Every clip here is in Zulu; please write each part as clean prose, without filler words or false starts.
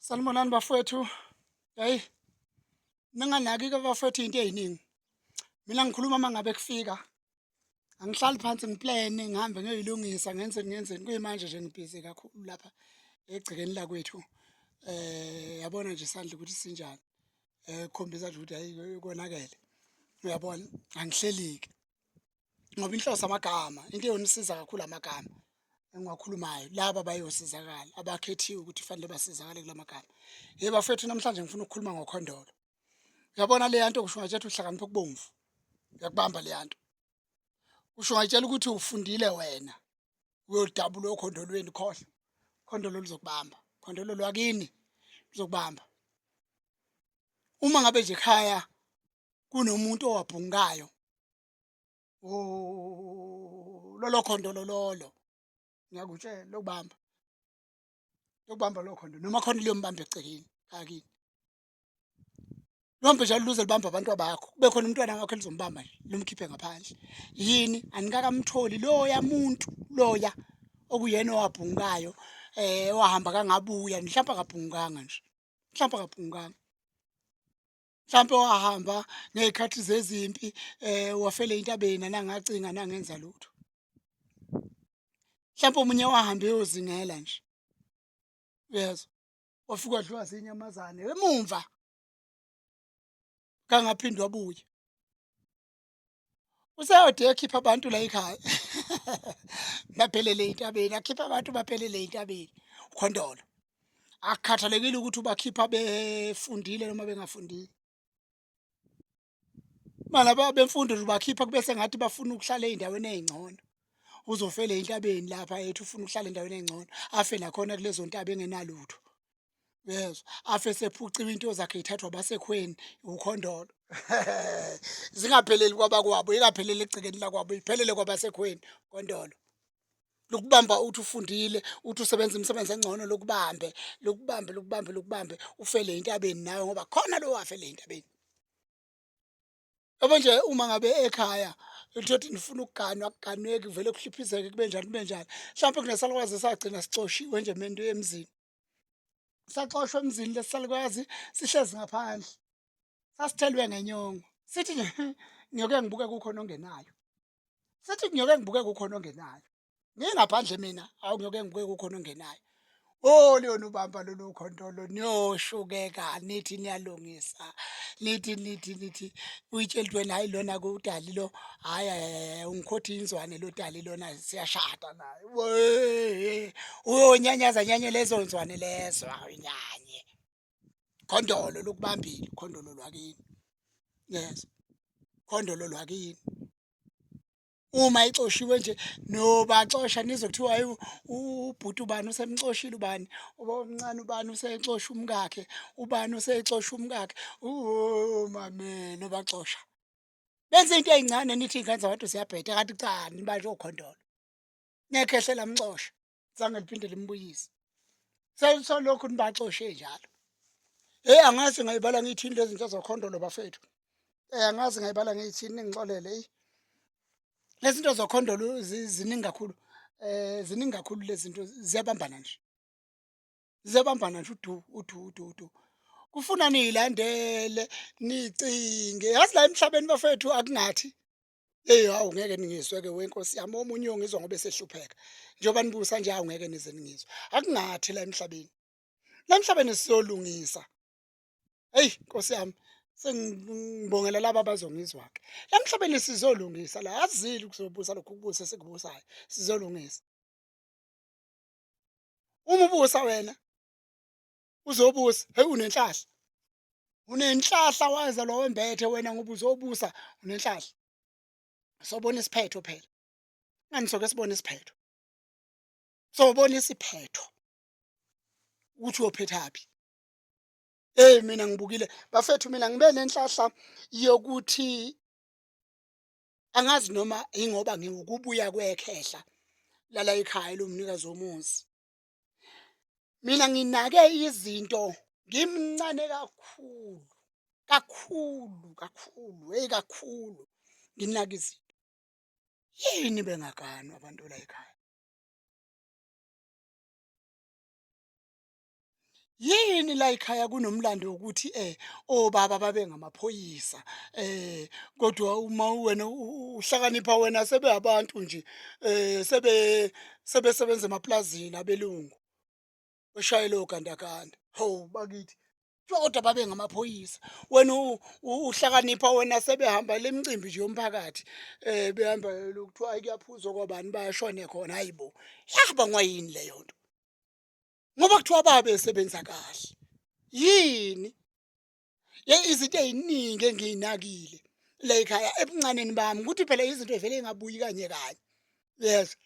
Sanibonani bafowethu. Hey, ninganaki-ke bafowethu into ey'ningi. Mina ngikhuluma uma ngabe kufika. Angihlali phansi ngiplene ngihambe ngiyoyilungisa ngenzeni. Kuyimanje nje ngibhizi kakhulu lapha egcekeni lakwethu. Yabona nje isandla ukuthi sinjani. Kukhombisa nje ukuthi hayi konakele. Uyabona? Angihleli-ke. Ngoba inhloso amagama, into eyonisiza kakhulu amagama engiwakhulumayo. Laba bayosizakala, abakhethiwe ukuthi kufanele basizakale kula magama. Yebo bafowethu namhlanje ngifuna ukukhuluma ngokhondolo. Uyabona le yanto kusho ngathi uhlakaniphe okubomvu. Uyakubamba le yanto. Kusho ngayitshela ukuthi ufundile wena. Uyodabula okhondolweni khohle. Khondolo luzokubamba. Khondolo lwakini luzokubamba. Uma ngabe nje ekhaya kunomuntu owabhungayo. Lolo khondolo lolo. Ngiyakutshela lokubamba. Lokubamba lo khondolo noma khona liyombamba egcekeni akini. Luhambe njalo luze libambe abantu abakho. Kube khona umntwana wakho elizombamba nje lumkhiphe ngaphandle. Yini anikakamtholi loya muntu loya okuyena owabhungayo wahamba kangabuya mhlawumbe akabhunganga nje. Mhlawumbe akabhunganga. Mhlawumbe wahamba ngezikhathi zezimpi wafela entabeni nangacinga nangenza lutho. Mhlawumbe omunye wahamba eyozingela nje. Uyezwa? Wafika wadliwa zinyamazane emumva. Kangaphindi wabuye. Useyode ekhipha abantu la ekhaya. Baphelele entabeni, akhipha abantu baphelele entabeni. Ukhondolo. Akukhathalekile ukuthi ubakhipha befundile noma bengafundile. Malaba bemfundo ubakhipha kube sengathi bafuna ukuhlala ey'ndaweni ey'ngcono. Uzofela entabeni lapha ethi ufuna ukuhlala endaweni ey'ngcono. Afe nakhona kulezo ntaba engenalutho. Uyezwa? Afe sephuciwe into zakhe y'thathwa abasekhweni ukhondolo. Zingapheleli kwabakwabo, ingapheleli egcekeni lakwabo, iphelele kwabasekhweni khondolo. Lokubamba uthi ufundile, uthi usebenza imisebenzi engcono lokubambe ufele entabeni nawe ngoba khona lo wafela entabeni. Yabo nje uma ngabe ekhaya uthothi nifuna ukuganwa akuganweki kuvele kuhliphizeke kube njani kube njani. Mhlawumbe kunesalukwazi sagcina sixoshiwe nje mendo emzini. Saxoshwa emzini lesalukwazi sihlezi ngaphandle. Sasithelwe ngenyongo. Sithi nje ngiyoke ngibuke kukhona ongenayo. Sithi ngiyoke ngibuke kukhona ongenayo. Ngingaphandle mina, awu ngiyoke ngibuke kukhona ongenayo. Liyona ubamba lolu khondolo niyoshukeka nithi niyalungisa. Nithi uyitshela ukuthi wena hayi lona kudali lo. Hhayi ungikhothi inzwane lo dali lona siyashada naye. Uyonyanyaza nyanye lezo nzwane lezo awunyanye. Khondolo lokubambile, khondolo lwakini. Yes. Khondolo lwakini. Uma ixoshiwe nje nobaxosha nizwe kuthiwa hayi ubhuti ubani usemxoshile ubani, ubaba omncane ubani usexosha umkakhe, ubani usexosha umkakhe. Mame nobaxosha. Benze into ey'ncane nithi iy'ngane zabantu ziyabheda kanti cha nibanje okhondolo. Nekhehle lamxosha. Zange liphinde limbuyise. Selokhu nibaxoshe njalo. Angazi ngayibala ngiyithini lezi zinto zokhondolo bafethu. Angazi ngayibala ngiyithini ningixolele. Lezi zinto zokhondolo ziningi kakhulu. Ziningi kakhulu lezi zinto ziyabambana nje. Ziyabambana nje udu. Kufuna niyilandele, nicinge. Yazi la emhlabeni bafethu akunathi. Hawu ngeke ningizwe-ke wenkosi yami omunye uyongizwa ngoba esehlupheka. Njengoba nibusa nje hawu ngeke nize ningizwe. Akunathi la emhlabeni. La emhlabeni siyolungisa. Heyi Nkosi yami. Sengibongela laba abazongizwa-ke. La emhlabeni sizolungisa la azili kuzobusa lokhu kubusa esikubusayo. Sizolungisa. Uma ubusa wena uzobusa. Heyi unenhlahla. Unenhlahla wazalwa wembethe wena ngoba uzobusa unenhlahla. Sobona isiphetho phela. Ngani soke sibone isiphetho. Sobona isiphetho. Ukuthi uyophethaphi. Mina ngibukile bafethu mina ngibe nenhlahla yokuthi angazi noma ingoba ngiwukubuya kwekhehla lala ekhaya lomnikazi womuzi. Mina nginake izinto ngimncane kakhulu. Kakhulu. Nginaka izinto. Yini bengaganwa abantu la ekhaya? Yini la ekhaya kunomlando wokuthi obaba babe ngamaphoyisa kodwa uma wena uhlakanipha wena sebeyabantu nje sebesebenza emaplazini abelungu beshayela ogandaganda. Hawu bakithi kuthiwa kodwa babe ngamaphoyisa. Wena uhlakanipha wena sebehamba le micimbi nje yomphakathi behamba kuthiwa hhayi kuyaphuzwa kwabani bayashone khona hayi bo. Yabangwa yini leyo nto? Ngoba kuthiwa babesebenza kahle. Yini? Izinto ey'ningi engiy'nakile la ekhaya ebuncaneni bami ukuthi phela izinto y'vele y'ngabuyi kanye kanye. Yes.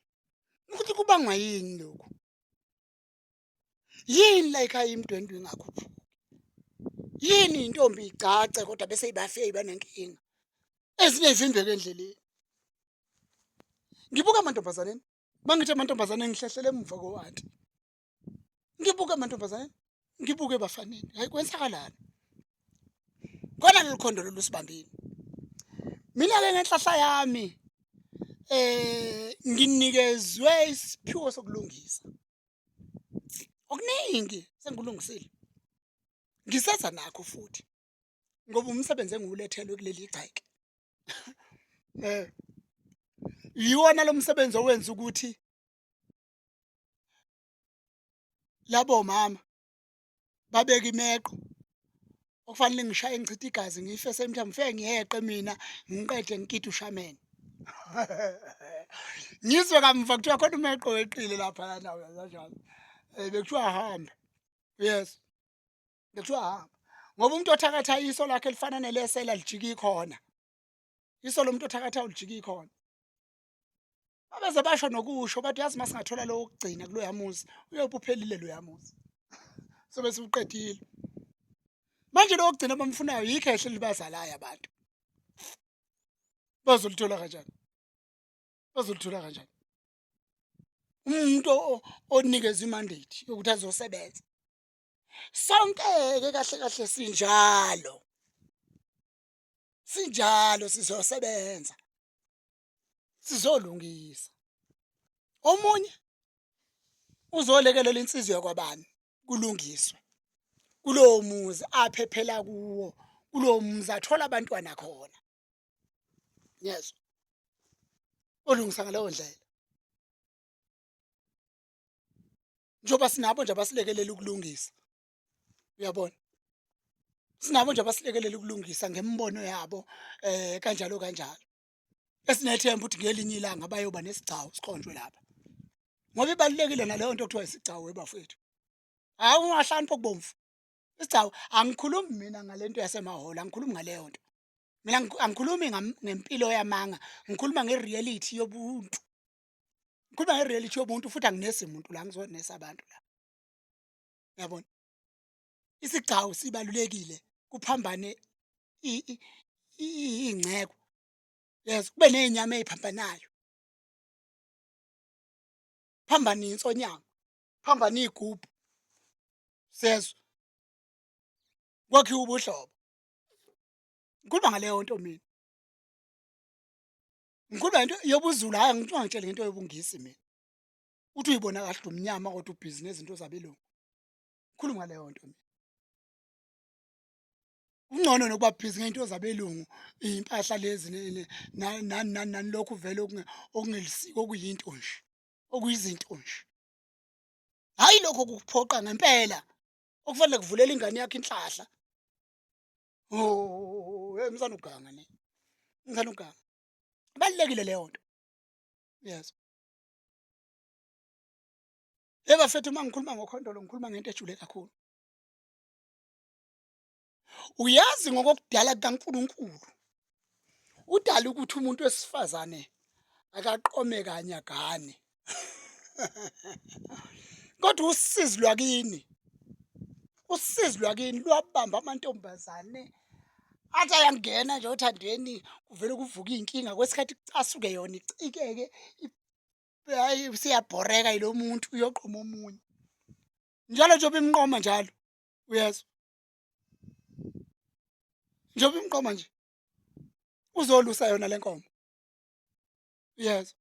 Ukuthi kubangwa yini lokhu? Yini la ekhaya imidwendwe ingakhuphuki? Yini iy'ntombi y'gcace kodwa bese y'bafike y'banenkinga? Ezinye y'vimbeke endleleni. Ngibuka amantombazaneni, uma ngithi amantombazane ngihlehlela emuva ko-anti. Ngibuke amantombazaneni, ngibuke ebafaneni. Hhayi kwenzakalani? Khona lolu khondolo lusibambile. Mina-ke ngenhlahla yami nginikezwe isiphiwo sokulungisa. Okuningi sengikulungisile. Ngisenza nakho futhi ngoba umsebenzi engiwulethelwe kuleli gceke. Yiwona lo msebenzi owenza ukuthi labo mama babeke imeqo okufanele ngishaye ngichithe igazi ngiyifese emthambo ngifike ngiyeqe mina ngiqede ngikide ushamene. Ngizwe kamuva kuthiwa khona umeqo weqile laphayana kanjalo. Bekuthiwa ahambe. Yes. Bekuthiwa hamba. Ngoba umuntu othakatha iso lakhe elifana nelesela lijike ikhona. Iso lomuntu othakatha ulijike ikhona. Babeze basho nokusho bathi yazi masingathola lo wokugcina kuloya muzi uyobe uphelile loya muzi. Sobe siwuqedile. Manje lo wokugcina abamfunayo yikho ehle libazalayo abantu. Bazolithola kanjani? Bazolithola kanjani? Umuntu onikezwe imandate yokuthi azosebenza. Sonke-ke kahle kahle sinjalo. Sinjalo sizosebenza. Sizolungisa. Omunye uzolekelela insizwa yakwabani kulungiswe. Kulowo muzi aphephela kuwo. Kulowo muzi athola abantwana khona. Yes. Olungisa ngaleyo ndlela. Njengoba sinabo nje abasilekelela ukulungisa. Uyabona? Sinabo nje abasilekelela ukulungisa ngembono yabo kanjalo kanjalo. Esinethemba ukuthi ngelinye ilanga bayoba nesigcawu sikhonjwe lapha. Ngoba ibalulekile naleyo nto okuthiwa isigcawu webafowethu. Hawu ungahlani pokubomvu. Isigcawu angikhulumi mina ngalento yasemahholo angikhulumi ngaleyo nto. Mina angikhulumi ngempilo yamanga ngikhuluma ngereality yobuntu. Ngikhuluma ngereality yobuntu futhi anginesi muntu la ngizonesa abantu la. Uyabona? Isigcawu sibalulekile kuphambane iy'ngceko. Yes, kube ney'nyama ey'phambanayo. Phambane insonyama, phambane iy'gubhu. Sezwe. Kwakhiwe ubuhlobo. Ngikhuluma ngaleyo nto mina. Ngikhuluma ngento yobuZulu hhayi ungitshele ngento yobungisi mina. Uthi uyibona kahle umnyama kodwa ubhizi nezinto zabelungu. Ngikhuluma ngaleyo nto mina. Kungcono nokuba bhizi ngey'nto zabelungu, iy'mpahla lezi nani lokhu vele okungelisiko okuyinto nje, okuyizinto nje. Hhayi lokho okukuphoqa ngempela, okufanele kuvulela ingane yakho inhlahla. Oh, mzane uganga ne. Mzane uganga. Ibalulekile leyo nto. Yes. Bafethu uma ngikhuluma ngokhondolo ngikhuluma ngento ejule kakhulu. Uyazi ngokokudala kukaNkulunkulu, udala ukuthi umuntu wesifazane akaqome kanye agane. Kodwa usizi lwakini lwabamba amantombazane athi ayangena nje othandweni kuvele kuvuke iy'nkinga kwesikhathi kucasuke yona icikeke hhayi siyabhoreka yilo muntu uyoqoma omunye. Njalo njengoba imnqoma njalo, uyezwa? Njengoba imnqoma nje uzolusa yona le nkomo. Uyezwa?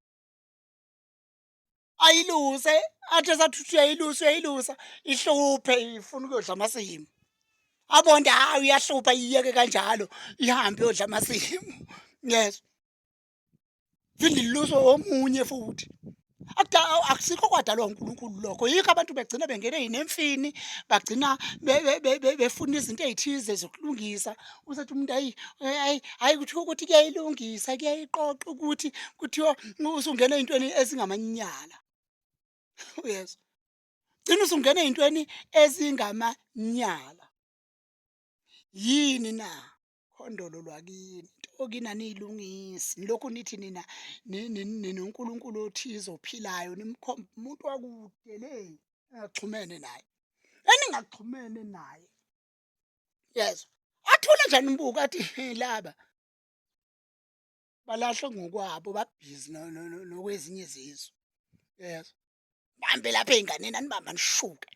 ayiluse, athi esathi uthi uyayilusa uyayilusa, ihluphe ifuna ukuyodla amasimu. Abonde hhayi uyahlupha iyiyeke kanjalo, ihambe iyodla amasimu. Yes, phinde iluswe omunye futhi. Akusikho kwadalwa uNkulunkulu lokho. Yikho abantu begcina bengena ey'nemfini, bagcina befuna izinto ey'thize zokulungisa. Usethi umuntu hhayi kuthiwa ukuthi kuyayilungisa, kuyayiqoqa ukuthi kuthiwa usungena ey'ntweni ezingamanyala. Yes, gcina usungena ey'ntweni ezingamanyala. Yini na? Khondolo lwakini, into kina niyilungisi. Nilokhu nithi nina noNkulunkulu othize ophilayo, nimkhombe umuntu wakude le engaxhumene naye, eningaxhumene naye. Yes, athule nje animbuka athi laba balahlwe ngokwabo, babhizi nokwezinye izizwe. Yes, nihambe lapha ey'nganeni anibambe anishuke,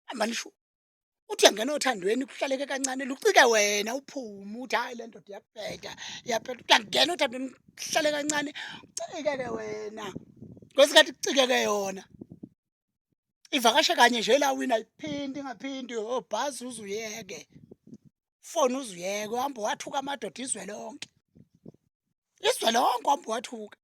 hambe anishuke. Uthi uyangena othandweni kuhlaleke kancane lucike wena uphume uthi hhayi le ndoda iyabheda iyabheda. Uthi angena othandweni kuhlale kancane ucike-ke wena, kwesikhathi kucike-ke yona. Ivakashe kanye nje elawini ayiphindi ingaphindi, obhazi uze uyeke, foni uze uyeke, uhambe wathuka amadoda izwe lonke. Izwe lonke uhambe wathuka.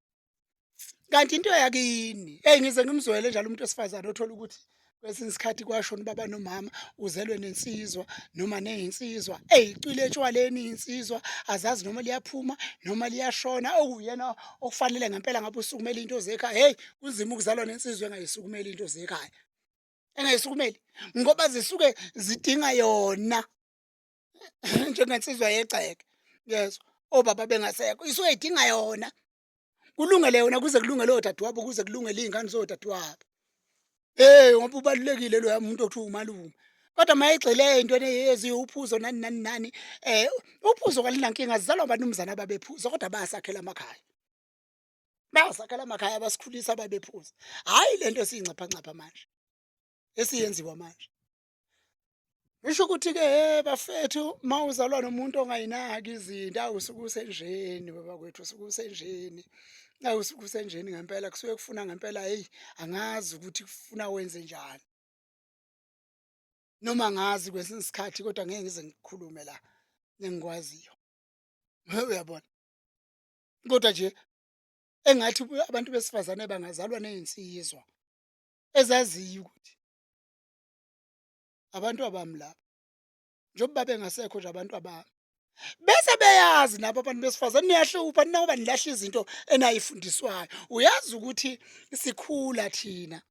Kanti into yakini, ngize ngimzwele njalo umuntu wesifazane othola ukuthi kwesinye isikhathi kwashona ubaba nomama, uzelwe nensizwa noma neyinsizwa ey'cwile etshwaleni iy'nsizwa, azazi noma liyaphuma noma liyashona, okuwuyena okufanele ngempela ngabe usukumele into zekhaya. Hheyi, kunzima ukuzalwa nensizwa engayisukumeli into zekhaya, engayisukumeli ngoba zisuke zidinga yona njengensizwa yegceke. Yes, obaba bengasekho isuke idinga yona. Kulungele yona kuze kulungele odadewabo, kuze kulungele iy'ngane zodadewabo. Ngoba ubalulekile loya muntu okuthiwa umalume. Kodwa uma egxile ey'ntweni eziwuphuzo nani nani nani, uphuzo kalinankinga zizalwa amanumzane ababephuza kodwa bayasakhela amakhaya. Bayasakhela amakhaya abasikhulisa ababephuza. Hhayi le nto esiyincephancepha manje, esiyenziwa manje. Ngisho ukuthi-ke bafethu uma uzalwa nomuntu ongayinaki izinto, awu usuke usenjeni babakwethu, usuke usenjeni. Awu usuke usenjeni ngempela, kusuke kufuna ngempela hheyi, angazi ukuthi kufuna wenze njani. Noma angazi kwesinye isikhathi kodwa ngeke ngize ngikhulume la engikwaziyo. Uyabona? Kodwa nje engathi abantu besifazane bangazalwa ney'nsizwa ezaziyo ukuthi abantu abami laba, njengoba bengasekho nje abantu abami. Bese beyazi nabo abantu besifazane niyahlupha ninoba nilahla izinto enayifundiswayo. Uyazi ukuthi sikhula thina.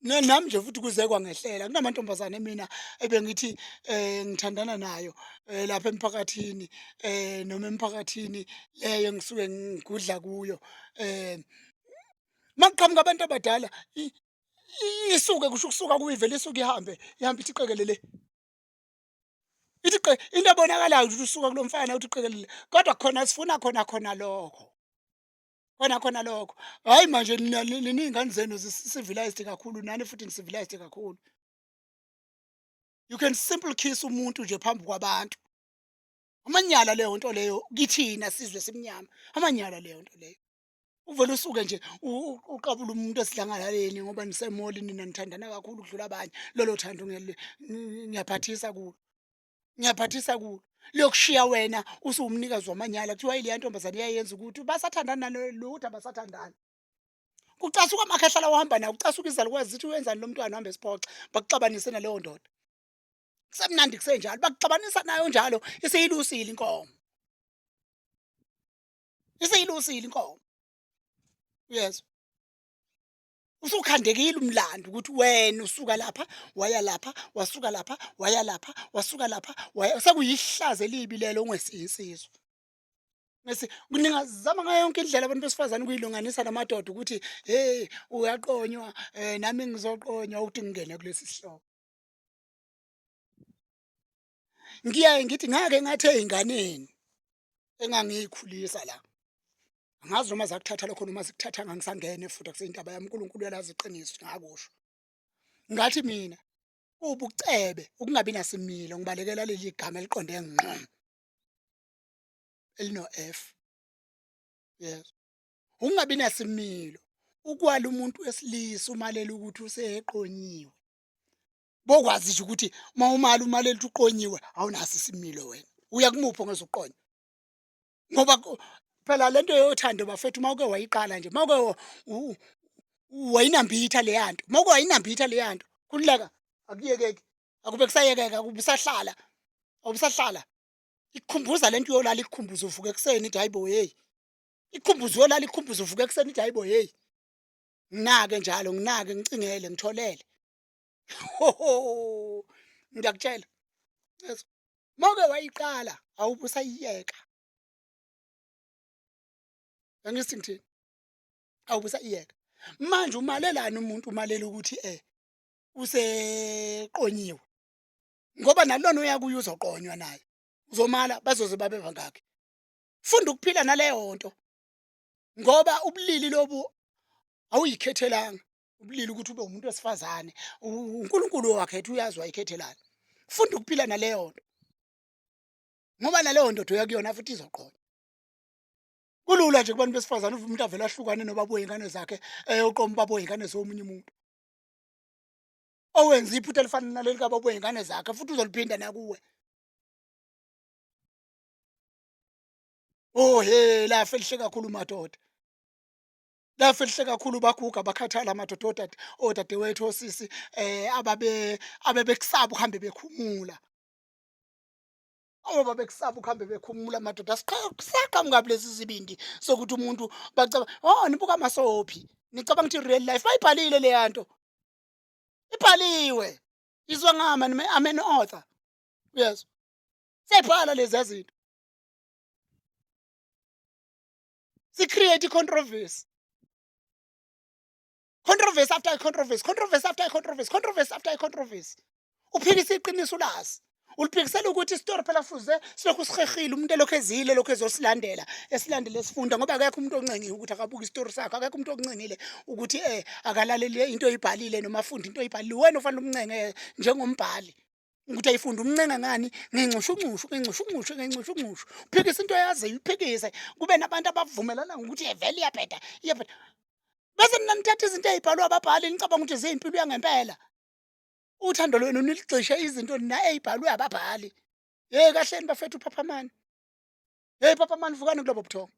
Nami nje futhi kuze kwangehlela kunamantombazane mina ebengithi ngithandana nayo lapha emphakathini, noma emphakathini leyo engisuke ngigudla kuyo. Uma kuqhamuka abantu abadala isuke kusho ukusuka kuyo ivele isuke ihambe ithi qekelele. Ithi into ebonakalayo ukuthi usuka kulo mfana uthi qekelele, kodwa khona sifuna khona lokho. Khona lokho. Hhayi manje niy'ngane zenu civilized kakhulu, nani futhi ni-civilized kakhulu. You can simple kiss umuntu nje phambi kwabantu. Amanyala leyo nto leyo kithina sizwe simnyama. Amanyala leyo nto leyo. Uvele usuke nje uqabule umuntu esidlangalaleni ngoba nisemoli nina nithandana kakhulu ukudlula abanye. Lolo thando ngiyaphathisa kulo. Ngiyaphathisa kulo. Liyokushiya wena usuwumnikazi wamanyala kuthiwa leya ntombazane iyayenza ukuthi basathandana lutho abasathandani. Kucasuka amakhehla lawo ohamba nawo, kucasuka izalukazi zithi wenzani lo mntwana uhambe esiphoxa, bakuxabanise naleyo ndoda. Kusemnandi kusenjalo, bakuxabanisa nayo njalo, isiyilusile inkomo. Isiyilusile inkomo. Yes. Usukhandekile umlando ukuthi wena usuka lapha, waya lapha, wasuka lapha, waya lapha, wasuka lapha, sekuyihlazo elibi lelo ongesiyinsizwa. Ningazama ngayo yonke indlela abantu besifazane ukuyilunganisa namadoda ukuthi uyaqonywa, nami ngizoqonywa ukuthi ngingene kulesi sihloko. Ngiyaye ngithi ngake ngathi ey'nganeni engangiyikhulisa la. Angazi noma zakuthatha lokho noma zikuthathanga ngisangene futhi akuseyintaba yami, uNkulunkulu uyalazi iqiniso ngakusho. Ngathi mina ubucebe ukungabi nasimilo, ngibalekela leli gama eliqonde ngqo, elino-F. Yes. Ukungabi nasimilo, ukwala umuntu wesilisa umalela ukuthi useqonyiwe. Bokwazi nje ukuthi umalela ukuthi uqonyiwe awunaso isimilo wena. Uya kumuphi ongezukuqonya? Ngoba phela lento yothando bafethu mawuke wayiqala nje, mawuke u wayinambitha leya nto, mawuke wayinambitha leya nto, khululeka, akuyekeki, akube kusayekeka, akube usahlala, awubusahlala. Ikukhumbuza lento uyolala ikukhumbuze uvuka ekuseni ithi hayibo hey. Ikukhumbuze uyolala ikukhumbuze uvuka ekuseni ithi hayibo hey. Nginake njalo, nginake, ngicingele, ngitholele. Ho! Ngiyakutshela, yezwa. Mawuke wayiqala awube usayiyeka. Angithi ngithini? Awube usayiyeka. Manje umalelani umuntu umalela ukuthi useqonyiwe. Ngoba nalona oya kuye uzoqonywa naye. Uzomala bazoze babe bangaki. Funda ukuphila naleyo nto. Ngoba ubulili lobu awuyikhethelanga. Ubulili ukuthi ube umuntu wesifazane. uNkulunkulu wakhetha uyazi wayikhethelani. Funda ukuphila naleyo nto. Ngoba naleyo ndoda oya kuyona futhi izoqonywa. Kulula nje kubantu besifazane umuntu avele ahlukane nobaba wey'ngane zakhe eyoqoma ubaba wey'ngane zomunye umuntu. Owenza iphutha elifana naleli kababa wey'ngane zakhe futhi uzoliphinda nakuwe. Oh he, lafa elihle kakhulu madoda. Lafa elihle kakhulu baguga bakhathala amadoda odadewethu osisi abebekusaba ukuhambe bekhumula. Ngoba bekusaba ukuhambe bekhumula madoda saqhamuka kulesi sibindi sokuthi umuntu bacabanga, oh nibuka amasophi. Nicabanga ukuthi real life bayibhalile leya nto. Ibhaliwe. Izwa ngama I'm an author. Yes. Siyayibhala lezi zinto. Si-create i-controversy. Controversy after controversy, controversy after controversy, controversy after controversy. Uphikisa iqiniso ulazi. Uliphikisela ukuthi isitori phela fuze silokhu sihehile umuntu elokhu ezile lokhu ezosilandela esilandele sifunda ngoba akekho umuntu oncengiwe ukuthi akabuke isitori sakhe, akekho umuntu oncengile ukuthi akalalele into oyibhalile noma afunde into oyibhalile. Wena ufanele umncenge njengombhali ukuthi ayifunde umncenga ngani ngencushu. Uphikisa into oyaziyo, uphikise kube nabantu abavumelana ukuthi vele iyabheda. Bese nina nithatha izinto ey'bhalwe ababhali nicabanga ukuthi ziyimpilo yangempela. Uthando lwenu niligxishe izinto ey'bhalwe ababhali. Hey kahleni bafethu uPhaphamani. Hey Phaphamani vukani kulobo buthongo.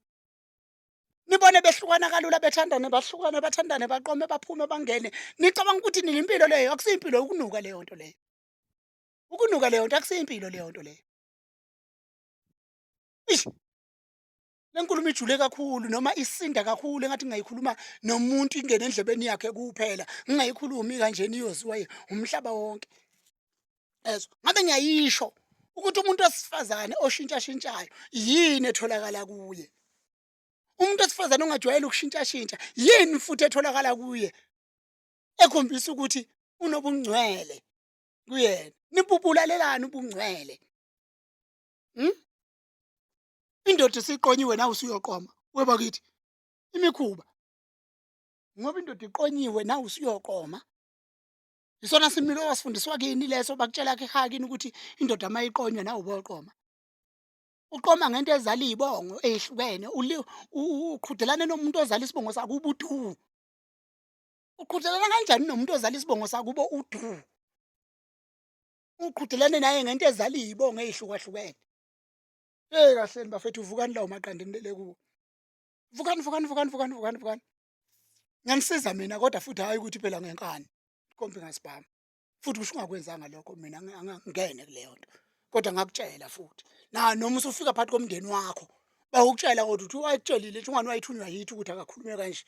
Nibone behlukana kalula bethandane bahlukane bathandane baqome baphume bangene. Nicabanga ukuthi ninimpilo leyo akusiyimpilo ukunuka leyo nto leyo. Ukunuka leyo nto akusiyimpilo leyo nto leyo. Ish. Le nkulumo ijule kakhulu noma isinda kakhulu engathi ngingayikhuluma nomuntu ingene endlebeni yakhe kuphela. Ngingayikhulumi kanjena iyoziwa umhlaba wonke. Ezwa ngabe ngiyayisho ukuthi umuntu wesifazane oshintshashintshayo yini etholakala kuye. Umuntu wesifazane ongajwayele ukushintshashintsha yini futhi etholakala kuye ekhombisa ukuthi unobungcwele kuyena. Nibubulalelani ubungcwele. Indoda isiqonyiwe nawe usuyoqoma. Weba kithi imikhuba. Ngoba indoda iqonyiwe nawe usuyoqoma. Isona similo wasifundiswa kini leso bakutshela ekhaya kini ukuthi indoda mayiqonywa nawe uboqoma. Uqoma ngento ezala izibongo ezihlukene. Uqhudelane nomuntu ozala isibongo sakubo udu. Uqhudelana kanjani nomuntu ozala isibongo sakubo udu? Uqhudelane naye ngento ezala izibongo ezihlukahlukene. Hey kahleni bafethu vukani lawo maqanda enilele kuwo. Vukani. Nganisiza mina kodwa futhi hayi ukuthi phela ngenkani. Kombe ngasibhama. Futhi usho ungakwenzanga lokho mina angangene kuleyo nto. Kodwa ngakutshela futhi. Noma usufika phakathi komndeni wakho bayokutshela kodwa ukuthi wayitshelile ukuthi ungani wayithunywa yithi ukuthi akakhulume kanje.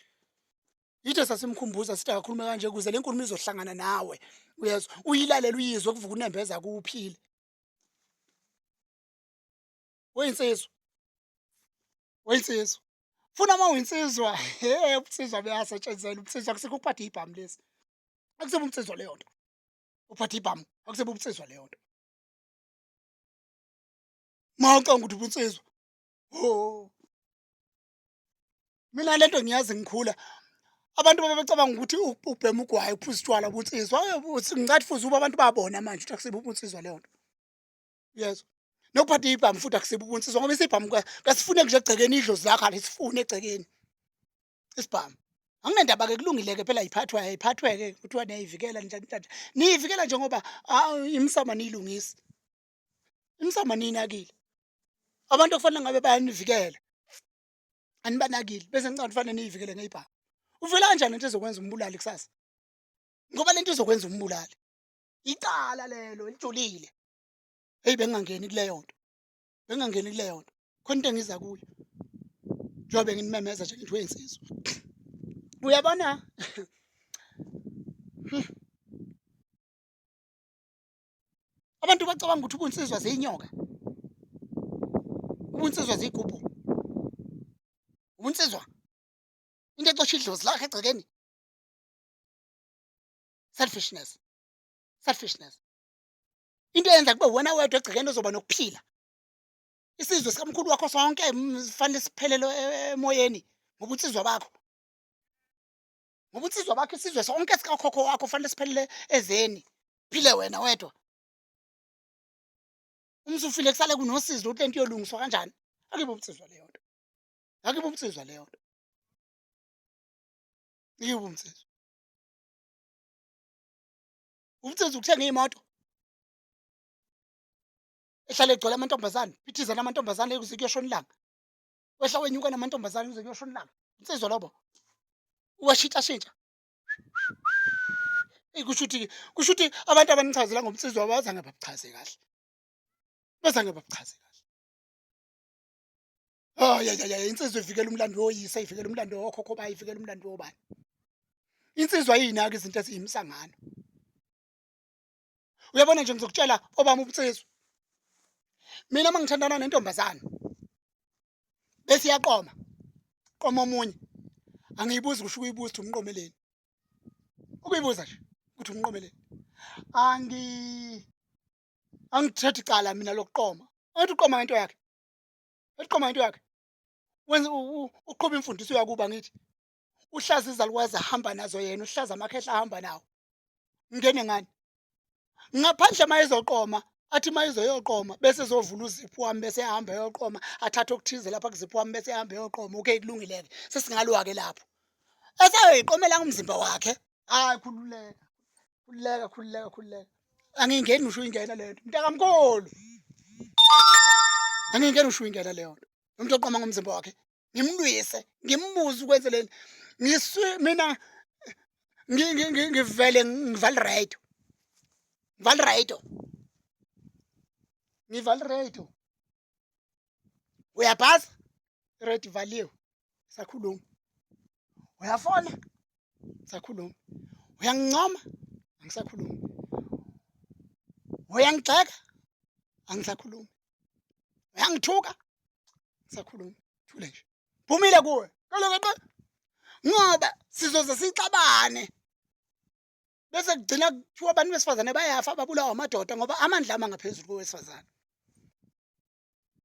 Yitho sasimkhumbuza sithi akakhulume kanje ukuze le nkulumo izohlangana nawe. Uyezwa uyilalela uyizwe kuvuka unembeza kuphile. Weyinsizwa. Funa uma uyinsizwa, ubunsizwa buyasetshenziswa, ubunsizwa akusikho ukuphatha ibhamu lesi. Akusebe ubunsizwa leyo nto. Uphatha ibhamu, akusebe ubunsizwa leyo nto. Mawucanga ukuthi ubunsizwa. Ho. Mina lento ngiyazi ngikhula. Abantu babecabanga ukuthi ubhema ugwayi uphuza utshwala ubunsizwa. Ngicathi futhi uba abantu babona manje ukuthi akusebe ubunsizwa leyo nto. Yezwa. Nokuphatha ibhamu futhi akusebe ubunsizwa ngoba isibhamu kasifune nje egcekeni idlozi lakho alisifune egcekeni. Isibhamu. Anginendaba-ke kulungile-ke phela ayiphathwe-ke kuthiwa niyayivikela njani njani. Niyivikela nje ngoba imisamo niyilungisi. Imisamo niyinakile. Abantu okufanele ngabe bayanivikela, anibanakile bese nicabanga kufanele niyivikele ngey'bhamu. Uvela kanjani lento ezokwenza umbulali kusasa? Ngoba lento izokwenza umbulali. Icala lelo elijulile. Heyi bengingangeni kuleyo nto. Bengingangeni kuleyo nto. Khona into engiza kuyo. Njengoba nginimemeza nje ngithi wey'nsizwa. Uyabona? Abantu bacabanga ukuthi ubunsizwa ziyinyoka. Ubunsizwa ziyigubhu. Ubunsizwa. Into exosha idlozi lakhe egcekeni. Selfishness. Selfishness. Into eyenza kube wena wedwa egcekeni ozoba nokuphila. Isizwe sikamkhulu wakho sonke kufanele siphelele emoyeni ngobunsizwa bakho. Ngobunsizwa bakho isizwe sonke sikakhokho wakho kufanele siphelele ezeni. Phile wena wedwa. Umsufile kusale kunosizi ukuthi lento iyolungiswa kanjani? Akibe ubunsizwa leyo nto. Akibe ubunsizwa leyo nto. Yibo ubunsizwa. Ubunsizwa ukuthenga iy'moto. Ehlale egcwele amantombazane, phithizela amantombazane kuze kuyoshona ilanga. Wehla wenyuka namantombazane kuze kuyoshona ilanga. Insizwa lobo. Uwashintshashintsha. Kusho ukuthi abantu abanichazela ngomnsizwa bazange babuchaze kahle. Bazange babuchaze kahle. Ya, insizwa ivikela umlando woyise, ivikela umlando wokhokho bayo, ivikela umlando wobani. Insizwa yinaki izinto eziyimsangano. Uyabona nje ngizokutshela obami ubunsizwa. Mina uma ngithandana nentombazane bese iyaqoma. Qoma omunye. Angiyibuzi kusho ukuyibuza ukuthi umnqomeleni. Ukuyibuza nje ukuthi umnqomeleni. Angithethe icala mina lokuqoma. Athi uqoma ngento yakhe. Uqoma ngento yakhe. Wenza uqhubha imfundiso yakuba ngithi. Uhlaza izalukwazi ahamba nazo yena, uhlaza amakhehla ahamba nawo. Ngene ngani? Ngaphandle mayezoqoma, athi mayezoyoqoma bese ezovula uzipho wami bese ehamba eyoqoma, athathe okuthize lapha kuzipho wami bese ehamba eyoqoma. Okay kulungile-ke. Sesingalwa-ke lapho. Esayoyiqomela umzimba wakhe. Hayi khululeka. Khululeka. Angingeni ngisho uyingena leyo nto. Mntakamkhulu. Angingeni ngisho uyingena leyo nto. Umuntu oqoma ngomzimba wakhe. Ngimlwise, ngimbuze ukwenzeleni. Mina ngivele ngivalredo. Ngivalredo. Uyabhaza? Ready valiwe. Sakhuluma. Uyafona? Sakhuluma. Uyangincoma? Angisakhulumi. Uyangigxeka? Angisakhulumi. Uyangithuka? Ngisakhulumi. Thule nje. Phumile kuwe. Kaloku ngoba sizoze sixabane. Bese kugcina kuthiwa abantu besifazane bayafa babulawa amadoda ngoba amandla amangaphezulu kowesifazane.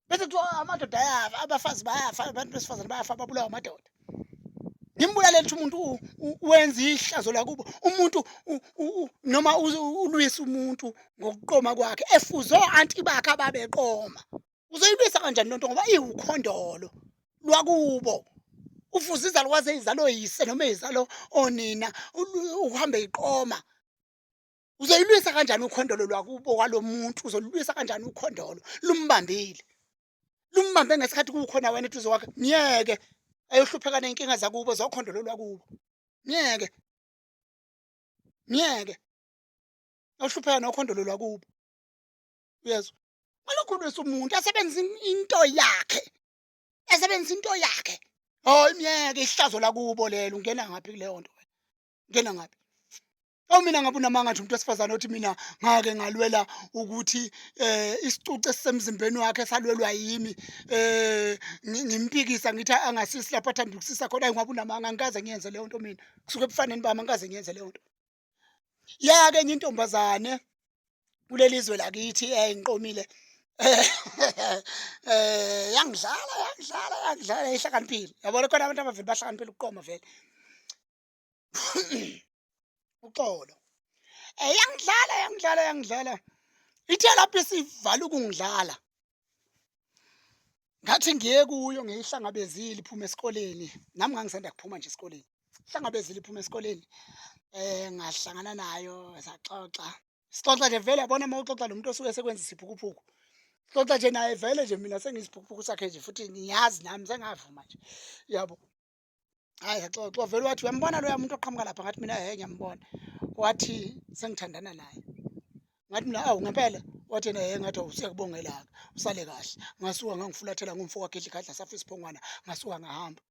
Bese kuthiwa amadoda ayafa, abafazi bayafa, abantu besifazane bayafa babulawa amadoda. Ngimbulalele umuntu wenza ihlazo lakubo. Umuntu noma ulwisa umuntu ngokuqoma kwakhe efuzo anti bakhe ababeqoma. Uzoyibisa kanjani lento ngoba iwukhondolo lwakubo. Ufuza izalukwazi ezizalo yise noma ezizalo onina uhambe iqoma. Uzoyilwisa kanjani ukhondolo lwakubo kwalomuntu? Uzolwisa kanjani ukhondolo? Lumbambile. Lumbambe ngesikhathi kukhona wena eduze wakhe. Ngiyeke ayohlupheka ney'nkinga zakubo zokhondolo lwakubo. Ngiyeke. Awuhlupheka nokhondolo lwakubo. Uyezwa? Ngalokho ulwisa umuntu asebenza into yakhe. Hayi miyeke ihlazo lakubo lelo. Ungena ngaphi kuleyo nto wena? Ungena ngaphi? Mina ngabe unamanga nje umuntu wesifazane othi mina ngake ngalwela ukuthi isicucu esisemzimbeni wakhe salwelwa yimi ngimpikisa ngithi angasisi lapho athanda ukusisa khona. Ngabe unamanga angikaze ngiyenze leyo nto mina. Kusuke ebufaneni bami angikaze ngiyenze leyo nto. Ya-ke enye intombazane kuleli zwe lakithi ngiqomile yangidlala ihlakaniphile. Yabona khona abantu abavele bahlakaniphile ukuqoma vele. Uxolo. Yangidlala. Ithe lapho isivala ukungidlala. Ngathi ngiye kuyo ngiyihlangabezile iphuma esikoleni. Nami ngangisanda kuphuma nje esikoleni. hlangabezile iphuma esikoleni ngahlangana nayo saxoxa. Sixoxa nje vele yabona mawuxoxa nomuntu osuke sekwenzisa iphukuphuku. Xoxa nje naye vele nje mina sengiyisiphukuphuku sakhe nje futhi ngiyazi nami sengavuma nje. Yabo. Hayi saxoxa vele wathi uyambona loya muntu oqhamuka lapha ngathi mina ngiyambona. Wathi sengithandana naye. Ngathi mina awu ngempela wathi yena ngathi siyakubongela usale kahle. Ngasuka ngangifulathela ngomfo wakhe idlikadla safa isiphongwana ngasuka ngahamba.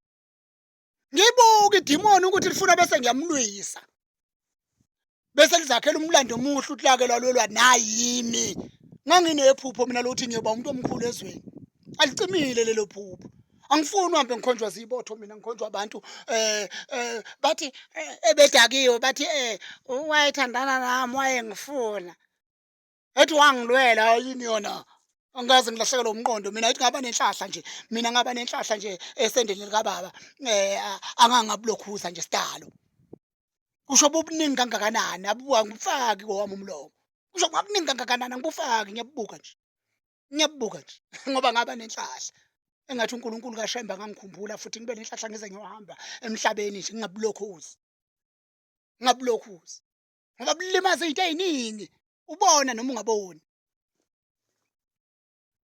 Ngibuka idimoni ukuthi lifuna bese ngiyamlwisa. Bese lizakhela umlando omuhle uthi lake lalwelwa nayimi. Nganginephupho mina lokuthi ngiyoba umuntu omkhulu ezweni. Alicimile lelo phupho. Angifuni uhambe ngikhonjwa zibotho mina ngikhonjwa abantu bathi ebedakiwe bathi wayethandana nami wayengifuna. Ethi wangilwela yini yona. Angikaze ngilahlekelwe umqondo mina ethi ngaba nenhlahla nje mina ngaba nenhlahla nje esendeni lika baba angangabulokhuza nje sidalo. Kusho bubuningi kangakanani abubuka ngifaki ngowami umlomo. Kusho kwakuningi kangakanani angibufaki ngiyabubuka nje. Ngiyabubuka nje ngoba ngaba nenhlahla. Engathi uNkulunkulu kaShemba ngangikhumbula futhi ngibe nenhlahla ngize ngiyohamba emhlabeni nje ngingabulokhuzi. Ngingabulokhuzi. Ngoba bulimaza izinto eziningi ubona noma ungaboni.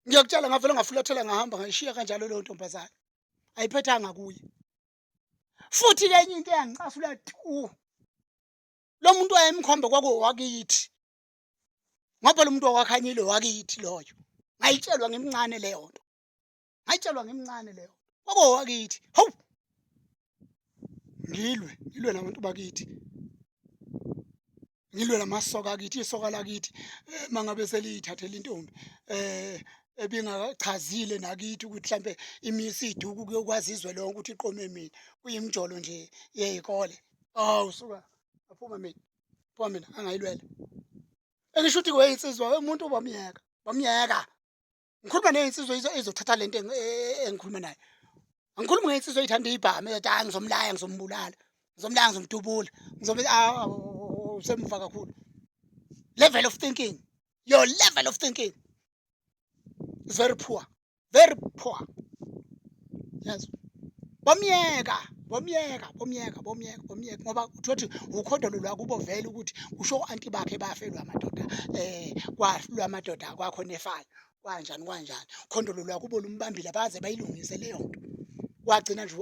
Ngiyakutshela ngavele ngafulathela ngahamba ngayishiya kanjalo leyo ntombazana. Ayiphethanga kuye. Futhi enye into eyangicasula tu. Lo muntu wayemkhombe kwakuwakithi. Ngoba lo muntu wakhakhanyile wakithi loyo. Ngayitshelwa ngimncane leyo nto. Ngayitshelwa ngimncane leyo. Kwakuwakithi. Hawu. Ngilwe nabantu bakithi. Ngilwe namasoka akithi isoka lakithi mangabe seliyithathela intombi ebingachazile nakithi ukuthi mhlambe imisi iduku kuyokwazizwe lonke ukuthi iqome mina kuyimjolo nje yezikole. Awu suka aphuma mina. Phuma mina angayilwela. Engisho ukuthi weyinsizwa umuntu bamyeka. Ngikhuluma nezinsizwa izothatha lento engikhuluma nayo. Angikhulumi ngezinsizwa ezithanda ibhame ethi ngizomlaya ngizombulala. Ngizomlaya ngizomdubula. Usemva kakhulu. Level of thinking. Your level of thinking is very poor. Very poor. Yes. Bomyeka ngoba uthi ukhondolo lwakubo vele ukuthi usho anti bakhe bafelwa amadoda kwalwa amadoda kwakho nefayo kanjani ukhondolo lwakubo lumbambile baze bayilungise leyo nto. Wagcina nje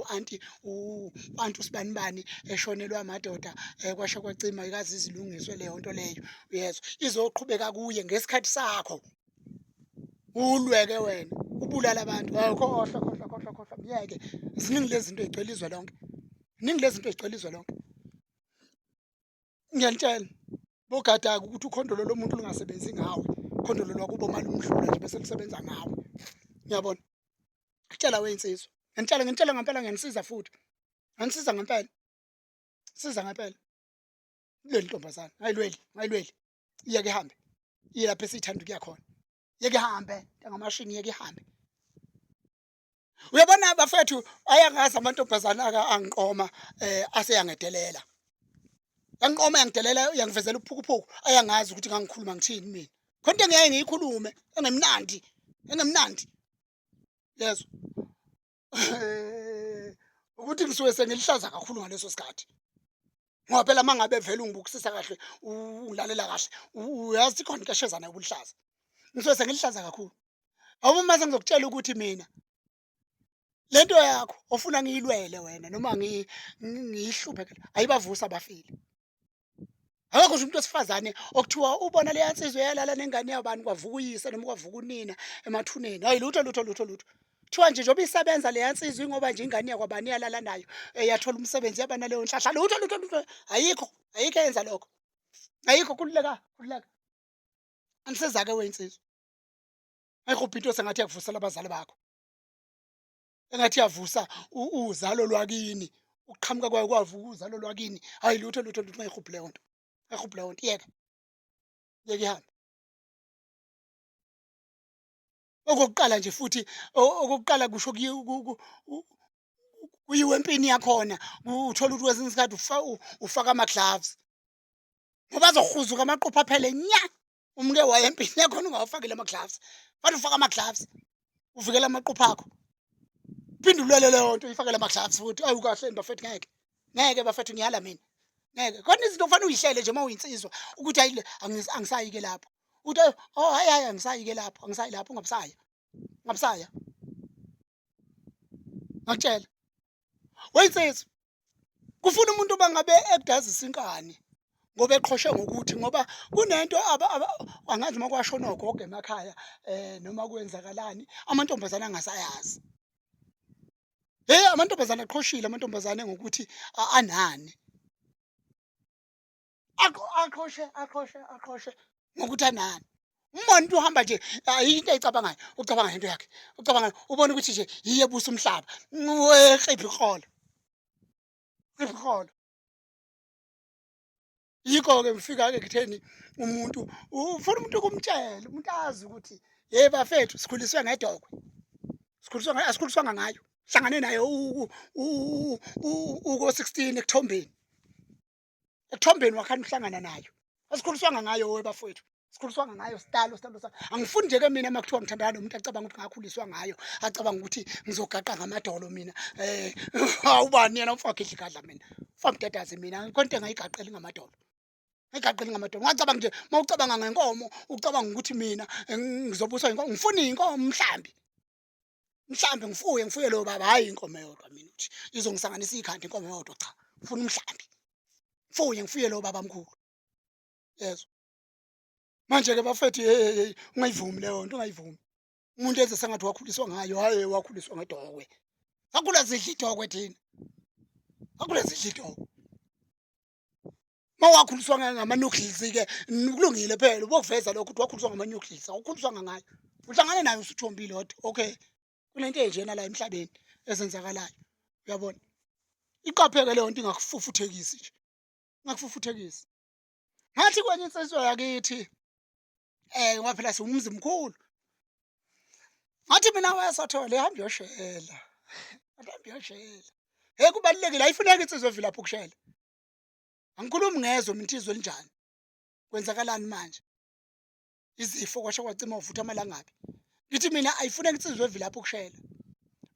u-anti usibanibani eshonelwa amadoda kwasho kwacima ikazi izilungiswe leyo nto leyo. Yes, izoqhubeka kuye ngesikhathi sakho. Ulweke wena ubulala abantu. Khohlwa myeke. Ziningi lezi zinto ezigcwele izwe lonke. Ziningi lezi zinto ezigcwele izwe lonke. Ngiyantshela bogadaka ukuthi ukhondolo lomuntu lungasebenzi ngawe. Ukhondolo lwakubo mali umhlula nje bese lisebenza ngawe. Ngiyabona. Ngitshela weinsizwa. Ngitshela ngempela ngiyanisiza futhi. Ngisiza ngempela. Siza ngempela. Leli ntombazana, ngayilweli. Iyeke ihambe. Iye lapha esithanda ukuya khona. Yeke ihambe, ngamashini yeke ihambe. Uyabona bafethu ayangazi amantombazana angiqoma aseyangedelela. Yangiqoma yangidelela yangivezela uphukuphuku ayangazi ukuthi ngangikhuluma ngithini mina. Khona into engiyaye ngiyikhulume engemnandi. Yes. Ukuthi ngisuke sengilihlaza kakhulu ngaleso sikhathi. Ngoba phela mangabe vele ungibukisisa kahle ungilalela kahle uyazi khona inkeshezana yobuhlaza. Ngisuke sengilihlaza kakhulu. Awuma sengizokutshela ukuthi mina lento yakho ofuna ngiyilwele wena noma ngiyihluphe ayibavusa abafile. Akekho nje umuntu wesifazane okuthiwa ubona le yansizwe yalala nengane yabani kwavuka uyise noma kwavuka unina emathuneni. Hayi lutho. Kuthiwa nje njoba isebenza le yansizwe ngoba nje ingane yakwabani yalala nayo yathola umsebenzi yaba naleyo nhlahla. Lutho. Ayikho yenza lokho. Ayikho khululeka. Anisiza ke weinsizwa. Ayikho into sengathi yakuvusela abazali bakho. Engathi yavusa uzalo lwakini. Ukuqhamuka kwayo kwavuka uzalo lwakini. Hayi lutho mayihubhe leyo nto. Ayihubhe leyo nto yeke ihambe. Okokuqala nje futhi okokuqala kusho kuyiwe empini yakhona uthola ukuthi kwesinye isikhathi ufaka ama-gloves. Ngoba azohuzuka amaqopha aphele nya. Umke waya empini yakhona ungawafakile ama-gloves. Fanele ufake ama-gloves. Uvikela amaqopha akho. Phinde ulwele leyo nto ifakele ama-gloves futhi. Awu kahle bafethu ngeke. ngeke bafethu ngiyala mina. Ngeke. Khona izinto kufanele uyihlele nje uma uyinsizwa ukuthi hayi angisayi ke lapho. Uthi oh hayi angisayi ke lapho, angisayi lapho ungabusaya. Ungabusaya. Ngakutshela. Weyinsizwa. Kufuna umuntu bangabe ekudazisa inkani ngoba eqhoshe ngokuthi ngoba kunento angazi uma kwashona ogogo emakhaya noma kwenzakalani amantombazane angasayazi. Amantombazane aqhoshile amantombazane ngokuthi anani. Aqhoshe ngokuthi anani. Umbona umuntu uhamba nje into eyicabangayo, ucabanga ngento yakhe. Ucabanga ubona ukuthi nje yiye ebusa umhlaba. Weqiphi iqholo. Qiphi iqholo. Yikho-ke ngifika-ke kutheni umuntu ufuna umuntu ukumtshela, umuntu azi ukuthi bafethu sikhuliswe ngedokwe. Asikhuliswanga ngayo. Hlangane nayo uko-16 ekuthombeni. Ekuthombeni wakhani uhlangana nayo. Asikhuliswanga ngayo bafethu. Sikhuliswanga ngayo sitalo sa. Angifuni nje ke mina makuthiwa ngithandana nomuntu acabanga ukuthi ngakhuliswa ngayo, acabanga ukuthi ngizogaqa ngamadolo mina. Awubani yena umfaka idlikadla mina. Ufamdadaze mina konke engayigaqeli ngamadolo. Ngigaqeli ngamadolo. Ngacabanga nje mawucabanga ngenkomo, ucabanga ukuthi mina ngizobusa inkomo. Ngifuna inkomo mhlambi. Mhlambi ngifuye lo baba hayi inkomo eyodwa mina uthi izongisanganisa ikhanda inkomo eyodwa cha. Ngifuna umhlambi. Ngifuye lo baba mkhulu. Yezwa. Manje-ke bafethu ungayivumi leyo nto ungayivumi. Umuntu enze sengathi wakhuliswa ngayo, hhayi wakhuliswa ngedokwe. Sakhula zidla idokwe thina. Sakhula zidla idokwe. Uma wakhuliswa ngama-nucleus-ke kulungile phela ubokuveza lokho ukuthi wakhuliswa ngama-nucleus awukhuliswanga ngayo. Uhlangane nayo usuthombile kodwa okay. Kunento enjena la emhlabeni ezenzakalayo. Uyabona? Iqapheke leyo nto ingakufufuthekisi nje. Ingakufufuthekisi. Ngathi kwenye insizwa yakithi ngoba phela siwumzi mkhulu. Ngathi mina wesathole hamba uyoshela. Hamba uyoshela. Kubalulekile ayifuneki insizwa evilapha ukushela. Angikhulumi ngezwe mina insizwa elinjani. Kwenzakalani manje? Izifo kwasho kwacima uvutha amalangabi. Ngithi mina ayifuneki insizwa evilapha ukushela.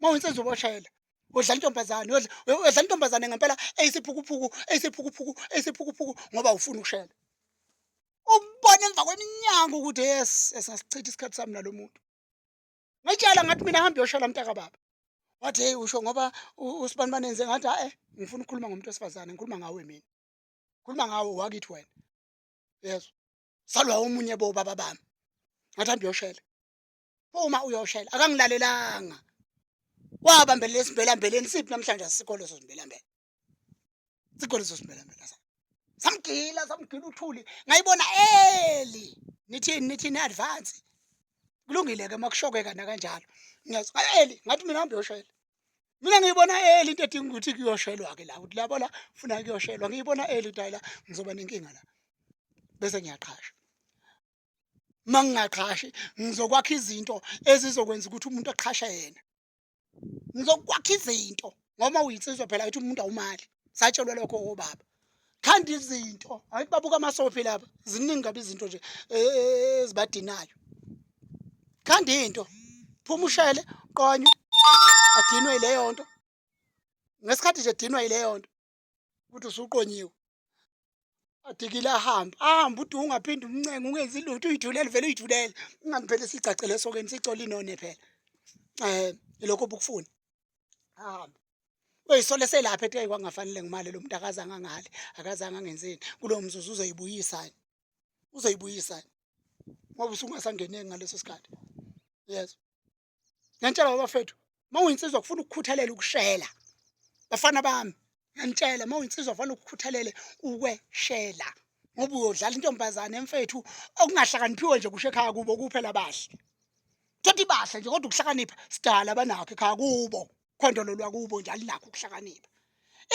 Uma uyinsizwa uboshela. Udla intombazane, udla intombazane ngempela eyisiphukuphuku ngoba ufuna ukushela. Ubone emva kweminyango ukuthi esasichitha isikhathi sami nalo muntu. Ngitshela ngathi mina hamba uyoshela mntaka baba. Wathi usho ngoba usibani banenze ngathi ngifuna ukukhuluma ngomuntu wesifazane ngikhuluma ngawe mina. Ngikhuluma ngawe wakithi wena. Yezwa. Salwa omunye bo baba bami. Ngathi hamba uyoshela. Uma uyoshela akangilalelanga. Wabambelela esimbelambeleni siphi namhlanje asikole sozimbelambele. Sikole sozimbelambele sa. Samgila uthuli ngayibona nithi advance. Kulungile ke makushokeka na kanjalo. Ngiyazwa ngathi mina hamba uyoshela. Mina ngiyibona into edinga ukuthi kuyoshelwa ke la. Uthi labo la ufuna kuyoshelwa. Ngiyibona ukuthi hayi la ngizoba nenkinga la. Bese ngiyaqhasha. Mangingaqhashi ngizokwakha izinto ezizokwenza ukuthi umuntu aqhashe yena. Ngizokwakha izinto ngoba uyinsizwa phela ukuthi umuntu awumali. Satshelwa lokho obaba. Khanda izinto. Ayithi babuka amasophie lapha. Ziningi kabi izinto nje ezibadinayo. Khanda into. Phuma ushele, qonywe. Adinwe ileyo nto. Ngesikhathi nje adinwa ileyo nto. Ukuthi usuqonyiwe. Adikile ahamba uthi ungaphindi umncenga ungenzi lutho uyithulele vele uyithulele. Ungangiphele sicacele sokeni sicole inone phela. Ilokho obukufuna. Hamba. Uyisole selapha ethi kwangafanele ngimali lo muntu akazange ngale, akazange angenzeni. Kulo mzuzu uzoyibuyisa. Uzoyibuyisa. Ngoba usungasangeneki ngaleso sikhathi. Yes. Ngiyantshela bafethu, mawuyinsizwa kufuna ukukhuthalela ukushela. Bafana bami, ngiyantshela mawuyinsizwa kufanele ukukhuthalele ukweshela. Ngoba uyodlala intombazane emfethu okungahlakaniphiwe nje kusho ekhaya kubo kuphela bahle. Thothi bahle nje kodwa ukuhlakanipha sidala banakho ekhaya kubo. Ukhondolo lwakubo njalo nakho ukuhlakanipha.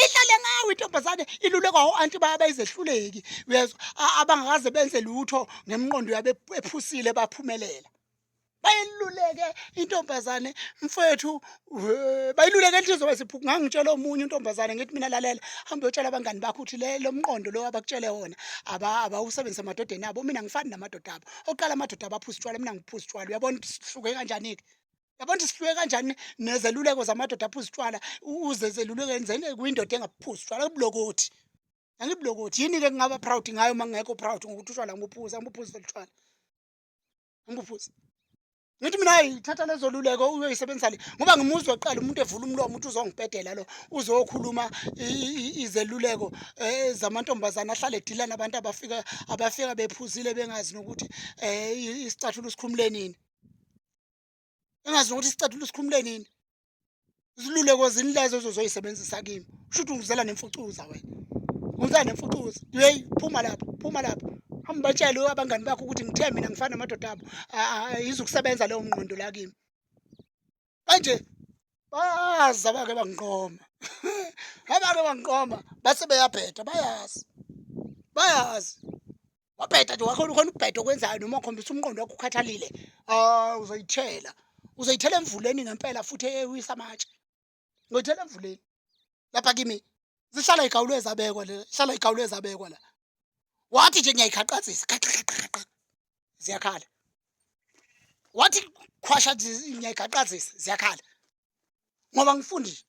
Ihlale ngawe intombazane ilulekwa anti baba izehluleki. Uyezwa abangakaze benze lutho ngemqondo yabe ephusile baphumelela. Bayiluleke intombazane mfethu bayiluleke inhliziyo wesiphuku ngangitshela omunye intombazane ngithi mina lalela hamba uyotshela abangani bakho uthi lo mqondo lo abakutshele wona abawusebenzise emadodeni abo mina ngifani namadoda abo oqala amadoda abaphuza utshwala mina ngiphuza utshwala uyabona sihluke kanjani ke Yabona ukuthi sihluke kanjani nezeluleko zamadoda aphuza utshwala uze zelulekeni zene kuyindoda engaphuzi utshwala ubulokothi. Angibulokothi yini-ke ngingaba proud ngayo uma ngingekho proud ngokuthi utshwala ngibuphuza angibuphuzi vele utshwala angibuphuzi. Ngithi mina hayi thatha lezo luleko uyoyisebenzisa le ngoba ngimuzwa kuqala umuntu evula umlomo ukuthi uzongibhedela lo uzokhuluma izeluleko zamantombazane ahlale edila nabantu abafika bephuzile bengazi nokuthi isicathulo sikhumule nini. Engazi nokuthi isicathulo sikhumule nini. Iziluleko zini lezo ozoyisebenzisa kimi. Kushuthi ungizela nemfucuza wena. Ungizela nemfucuza. Hey phuma lapha, phuma lapha. Hamba batshele abangani bakho ukuthi ngithe mina ngifana namadoda abo. Izukusebenza leyo ngqondo la kimi. Manje bayazi abake bangiqoma. Abake bangiqoma base beyabheda bayazi. Bayazi. Wabheda nje wakhona ukubheda okwenzayo noma ukhombisa umqondo wakho ukhathalile. Uzoyithela. Uzoyithela emvuleni ngempela futhi ewisa amatshe. Ngoyithela emvuleni. Lapha kimi zihlala igawule zabekwa le, hlala igawule zabekwa la. Wathi nje ngiyayikhaqazisa. Ziyakhala. Wathi khwasha ngiyayikhaqazisa ziyakhala. Ngoba ngifundi.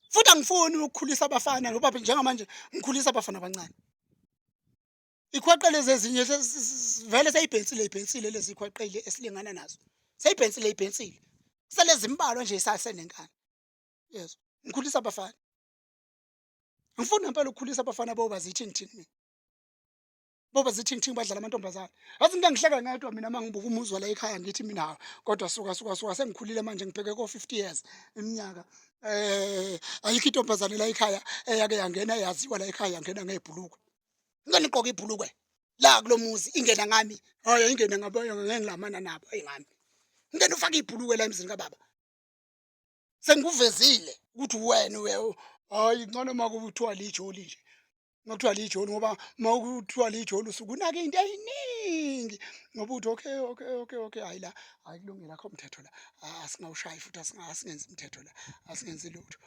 Futhi angifuni ukukhulisa abafana ngoba njengamanje ngikhulisa abafana abancane. Ikhweqele ezinye vele seyibhensile lezi khweqele esilingana nazo. Seyibhensile. Sele zimbalwa nje isasenenkani. Yes. Ngikhulisa abafana. Ngifuna ngempela ukukhulisa abafana boba zithini mina. Boba zithini badlala amantombazane. Yazi into engihleka ngedwa mina mangibuka umuzwa la ekhaya ngithi mina kodwa suka sengikhulile manje ngibheke ko 50 years iminyaka. Ayikho intombazane la ekhaya eyake yangena yaziwa la ekhaya yangena ngebhulukwe. Ngeke niqoke ibhulukwe la kulomuzi ingena ngami. Hayi ingena ngabayo ngilamana nabo ayingami. Ngeke ufake ibhulukwe la emzini kababa. Sengikuvezile ukuthi wena hayi ngcono makuthiwa lijoli nje. Makuthiwa lijoli ngoba makuthiwa lijoli usuke unake into eyiningi ngoba uthi okay hayi la ayikulungile akho umthetho la asingawushayi futhi asingenzi umthetho la asingenzi lutho.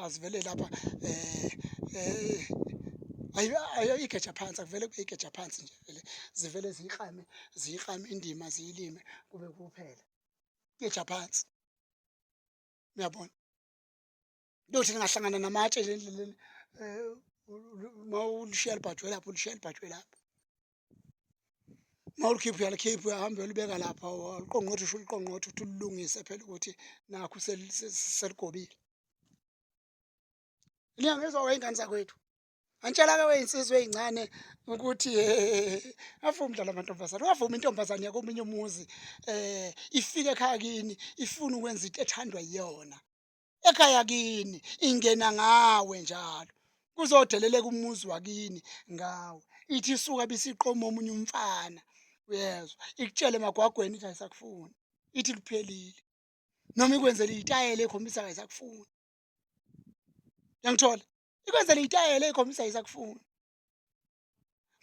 Asivele lapha igeja phansi akuvele kube igeja phansi nje vele zivele ziyiklame indima ziyilime kube kuphela. Igeja phansi. Uyabona? Lothi lingahlangana namatshe nje endleleni mawulishiya libhajwe lapho ulishiya libhajwe lapho. Mawulikhipha uyalikhipha uyahambe uyolibeka lapha uliqongqothe usho uliqongqothe uthi ulungise phela ukuthi nakho seligobile. Ngiyangizwa weyingane zakwethu. Antshela-ke weyinsizwe eyincane ukuthi avuma umdlala amantombazane. Wavuma intombazane yakomunye umuzi ifike ekhaya kini ifuna ukwenza into ethandwa yiyona. Ekhaya kini ingena ngawe njalo. Kuzodeleleka umuzi wakini ngawe. Ithi isuka bisiqoma omunye umfana. Uyezwa? Ikutshele emagwagweni ithi ayisakufuni. Ithi liphelile. Noma ikwenzele itayela ekhombisa ayisakufuni. Uyangithola? Ikwenzele itayela ekhombisa ayisakufuni.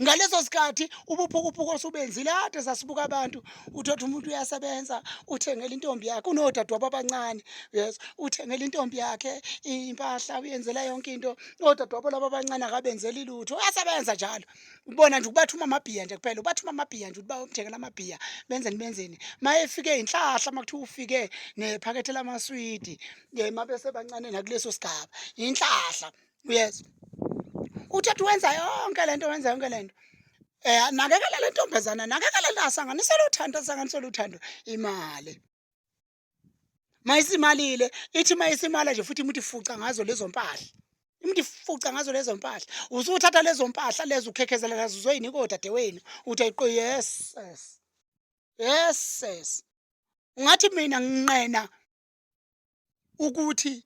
Ngaleso sikhathi ubuphukuphuku osubenzile ade sasibuka abantu uthatha umuntu uyasebenza uthengela intombi yakhe unodadewabo abancane. Yes, uthengela intombi yakhe impahla uyenzela yonke into. Odadewabo laba abancane akabenzeli lutho. Uyasebenza njalo. Ubona nje ubathuma amabhiya nje kuphela. Ubathuma amabhiya nje uba umthengela amabhiya. Benzeni. Mayefike inhlahla makuthiwa ufike nephakethe lamaswidi. Mabese bancane nakuleso sigaba. Inhlahla. Yes. Uthatha wenza yonke lento. Nakekela le ntombazana, nakekela la sanganisela uthando imali. Mayisimalile, ithi mayisimala nje futhi imuthi ifuca ngazo lezo mpahla. Imuthi ifuca ngazo lezo mpahla. Usuthatha lezo mpahla lezo ukhekezela lazo uzoyinika odadewenu. Uthi ayiqo yes. Ungathi mina nginqena ukuthi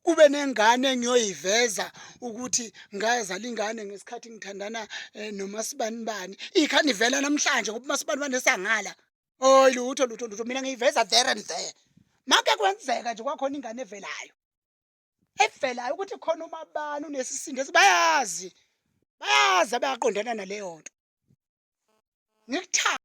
kube nengane engiyoyiveza ukuthi ngazala ingane ngesikhathi ngithandana noMasibanibani. Ikhani vela namhlanje ngoba uMasibanibani esangala. Oh lutho mina ngiyiveza there and there. Make kwenzeka nje kwakhona ingane evelayo. Evelayo ukuthi khona umabani unesisindo bayazi. Bayaqondana naleyo nto. Ngikuthanda